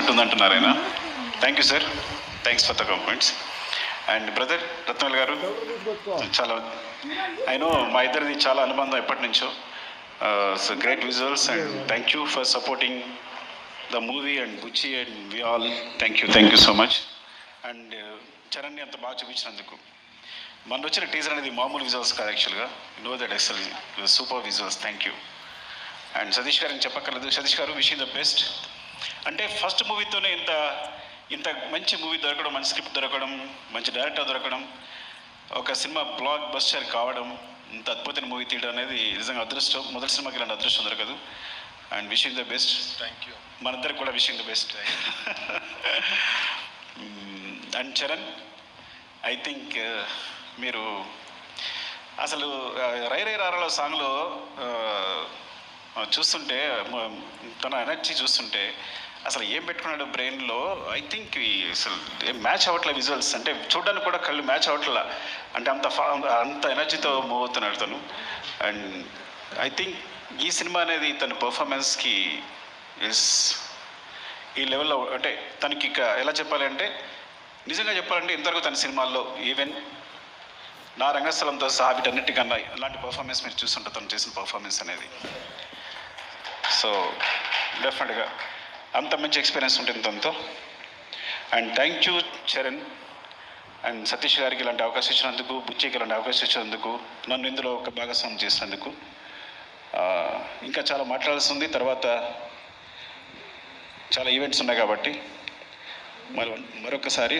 చూసినట్టుంది అంటున్నారు ఆయన. Thank you sir, thanks for the compliments. And brother Rathnavelu garu, చాలా అయినో మా ఇద్దరిది చాలా అనుబంధం ఎప్పటి నుంచో. So great visuals and thank you for supporting the movie and Buchi and we all. Thank you so much. And చరణ్ని అంత బాగా చూపించినందుకు. మన వచ్చిన టీజర్ అనేది మామూలు విజువల్స్ కాదు యాక్చువల్గా. No that excel super visuals. Thank you. And Satish గారికి చెప్పక్కర్లేదు. సతీష్ గారు విషింగ్ ద బెస్ట్. అంటే ఫస్ట్ మూవీతోనే ఇంత మంచి మూవీ దొరకడం, మంచి స్క్రిప్ట్ దొరకడం, మంచి డైరెక్టర్ దొరకడం, ఒక సినిమా బ్లాక్ బస్టర్ కావడం, ఇంత అద్భుతమైన మూవీ తీయడం అనేది నిజంగా అదృష్టం. మొదటి సినిమాకి ఇలాంటి అదృష్టం దొరకదు. And wishing the best. Thank you. మనందరికి కూడా wishing the best. And Charan, I think మీరు అసలు రై రై రారాలో సాంగ్లో చూస్తుంటే తన ఎనర్జీ చూస్తుంటే అసలు ఏం పెట్టుకున్నాడు బ్రెయిన్లో, ఐ థింక్ అసలు ఏం మ్యాచ్ అవ్వట్లే విజువల్స్. అంటే చూడడానికి కూడా కళ్ళు మ్యాచ్ అవ్వట్లా. అంటే అంత ఎనర్జీతో మూవ్ అవుతున్నాడు తను. అండ్ ఐ థింక్ ఈ సినిమా అనేది తన పర్ఫార్మెన్స్కి ఈ లెవెల్లో, అంటే తనకి ఇక ఎలా చెప్పాలి అంటే, నిజంగా చెప్పాలంటే ఇంతవరకు తన సినిమాల్లో ఈవెన్ నా రంగస్థలంతో సహా వీటన్నిటికన్నా ఇలాంటి పర్ఫార్మెన్స్ మీరు చూస్తుంటారు తను చేసిన పర్ఫార్మెన్స్ అనేది. సో డెఫినెట్గా అంత మంచి ఎక్స్పీరియన్స్ ఉంటుంది తనతో. And thank you Charan and Satish గారికి ఇలాంటి అవకాశం ఇచ్చినందుకు, బుచ్చికి ఇలాంటి అవకాశం ఇచ్చినందుకు, నన్ను ఇందులో ఒక భాగస్వామ్యం చేసినందుకు. ఇంకా చాలా మాట్లాడాల్సి ఉంది. తర్వాత చాలా ఈవెంట్స్ ఉన్నాయి కాబట్టి మరొకసారి